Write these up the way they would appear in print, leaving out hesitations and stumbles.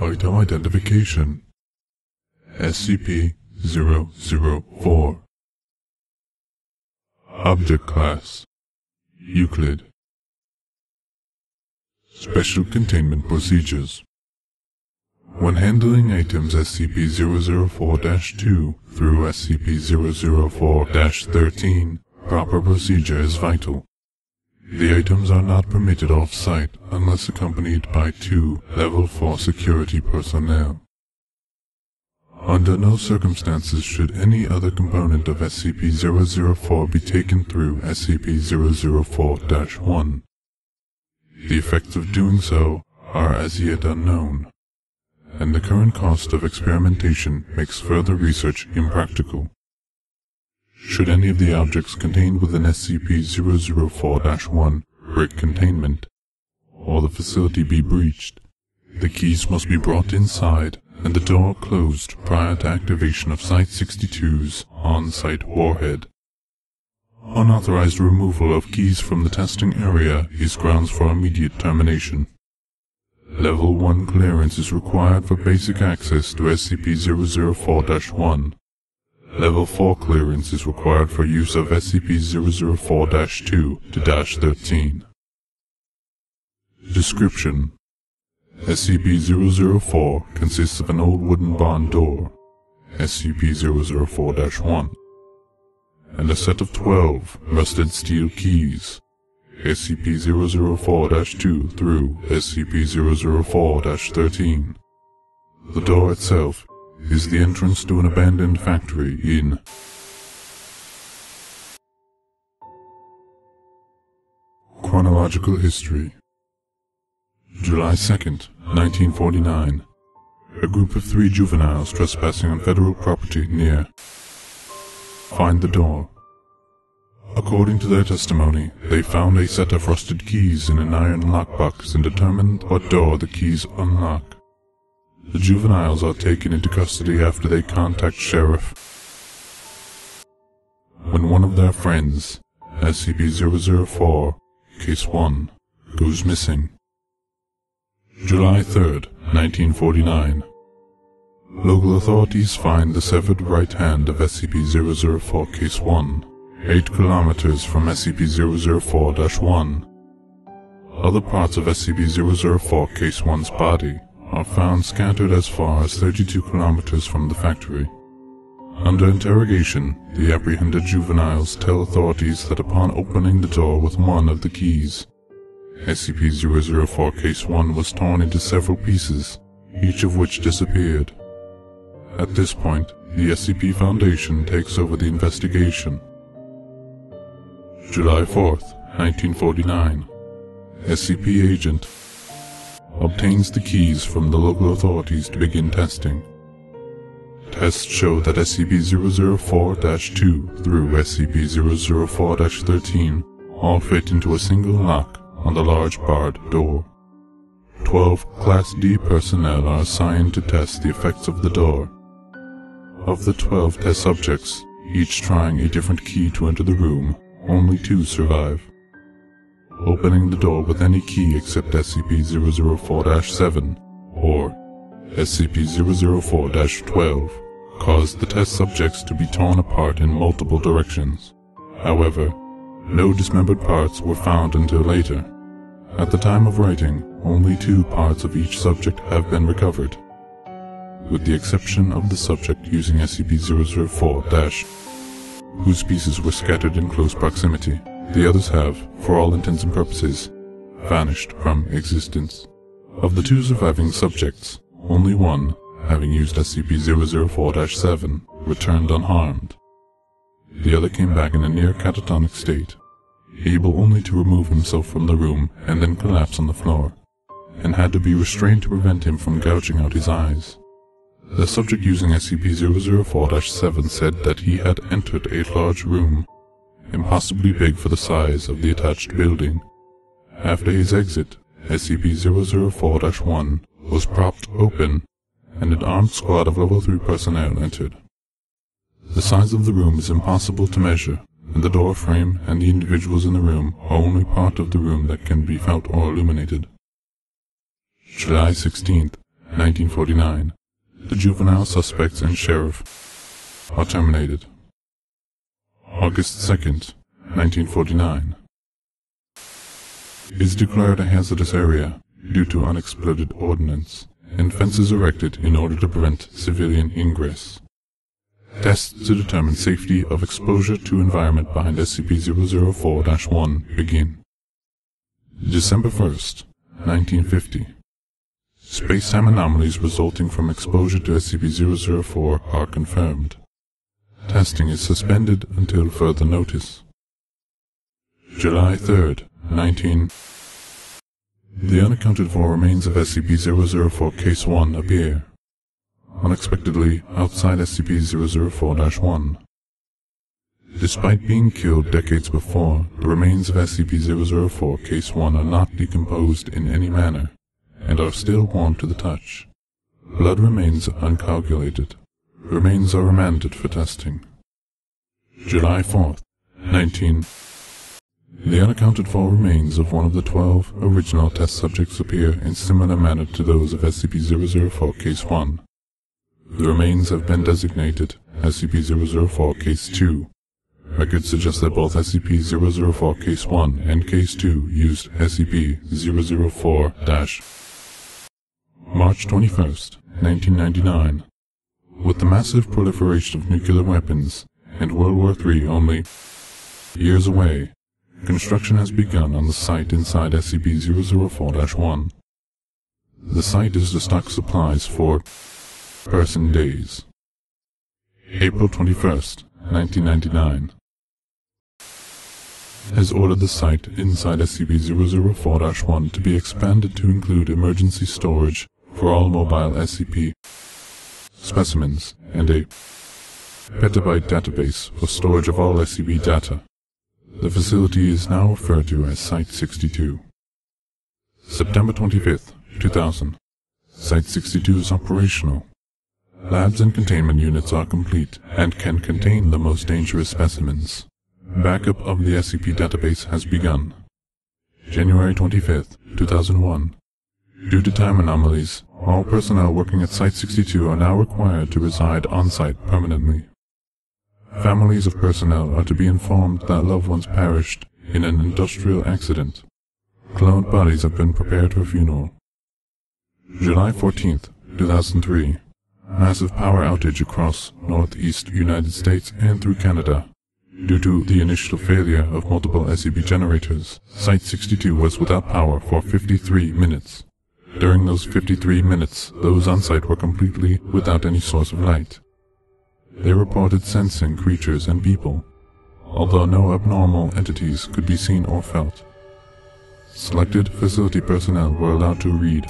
Item Identification SCP-004 Object Class Euclid Special Containment Procedures When handling items SCP-004-2 through SCP-004-13, proper procedure is vital. The items are not permitted off-site unless accompanied by 2 Level 4 security personnel. Under no circumstances should any other component of SCP-004 be taken through SCP-004-1. The effects of doing so are as yet unknown, and the current cost of experimentation makes further research impractical. Should any of the objects contained within SCP-004-1 break containment, or the facility be breached, the keys must be brought inside and the door closed prior to activation of Site-62's on-site warhead. Unauthorized removal of keys from the testing area is grounds for immediate termination. Level 1 clearance is required for basic access to SCP-004-1. Level 4 clearance is required for use of SCP-004-2 to -13. Description: SCP-004 consists of an old wooden barn door, SCP-004-1, and a set of 12 rusted steel keys, SCP-004-2 through SCP-004-13. The door itself is the entrance to an abandoned factory in Chronological History. July 2nd, 1949. A group of 3 juveniles trespassing on federal property near find the door. According to their testimony, they found a set of rusted keys in an iron lockbox and determined what door the keys unlock. The juveniles are taken into custody after they contact Sheriff when one of their friends, SCP-004, Case 1, goes missing. July 3rd, 1949. Local authorities find the severed right hand of SCP-004 Case 1, 8 kilometers from SCP-004-1. Other parts of SCP-004 Case 1's body are found scattered as far as 32 kilometers from the factory. Under interrogation, the apprehended juveniles tell authorities that upon opening the door with one of the keys, SCP-004 Case 1 was torn into several pieces, each of which disappeared. At this point, the SCP Foundation takes over the investigation. July 4th, 1949. SCP Agent obtains the keys from the local authorities to begin testing. Tests show that SCP-004-2 through SCP-004-13 all fit into a single lock on the large barred door. 12 Class D personnel are assigned to test the effects of the door. Of the 12 test subjects, each trying a different key to enter the room, only 2 survive. Opening the door with any key except SCP-004-7 or SCP-004-12 caused the test subjects to be torn apart in multiple directions. However, no dismembered parts were found until later. At the time of writing, only 2 parts of each subject have been recovered. With the exception of the subject using SCP-004-, whose pieces were scattered in close proximity, the others have, for all intents and purposes, vanished from existence. Of the 2 surviving subjects, only one, having used SCP-004-7, returned unharmed. The other came back in a near catatonic state, able only to remove himself from the room and then collapse on the floor, and had to be restrained to prevent him from gouging out his eyes. The subject using SCP-004-7 said that he had entered a large room, impossibly big for the size of the attached building. After his exit, SCP-004-1 was propped open, and an armed squad of Level 3 personnel entered. The size of the room is impossible to measure, and the door frame and the individuals in the room are only part of the room that can be felt or illuminated. July 16th, 1949, the juvenile suspects and sheriff are terminated. August 2nd, 1949, is declared a hazardous area due to unexploded ordnance and fences erected in order to prevent civilian ingress. Tests to determine safety of exposure to environment behind SCP-004-1 begin. December 1st, 1950. Space-time anomalies resulting from exposure to SCP-004 are confirmed. Testing is suspended until further notice. July 3rd, 19... The unaccounted-for remains of SCP-004 Case 1 appear, unexpectedly, outside SCP-004-1. Despite being killed decades before, the remains of SCP-004 Case 1 are not decomposed in any manner, and are still warm to the touch. Blood remains uncoagulated. Remains are remanded for testing. July 4th, 19... The unaccounted-for remains of one of the 12 original test subjects appear in similar manner to those of SCP-004 Case 1. The remains have been designated SCP-004 Case 2. Records suggest that both SCP-004 Case 1 and Case 2 used SCP-004- March 21st, 1999. With the massive proliferation of nuclear weapons and World War III only years away, construction has begun on the site inside SCP-004-1. The site is to stock supplies for person days. April 21st, 1999. Has ordered the site inside SCP-004-1 to be expanded to include emergency storage for all mobile SCP specimens and a petabyte database for storage of all SCP data. The facility is now referred to as Site-62. September 25th, 2000. Site-62 is operational. Labs and containment units are complete and can contain the most dangerous specimens. Backup of the SCP database has begun. January 25th, 2001. Due to time anomalies, all personnel working at Site-62 are now required to reside on-site permanently. Families of personnel are to be informed that loved ones perished in an industrial accident. Cloned bodies have been prepared for funeral. July 14th, 2003. Massive power outage across northeast United States and through Canada. Due to the initial failure of multiple SCP generators, Site-62 was without power for 53 minutes. During those 53 minutes, those on-site were completely without any source of light. They reported sensing creatures and people, although no abnormal entities could be seen or felt. Selected facility personnel were allowed to read,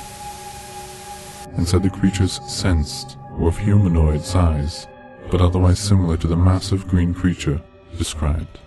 and said the creatures sensed were of humanoid size, but otherwise similar to the massive green creature described.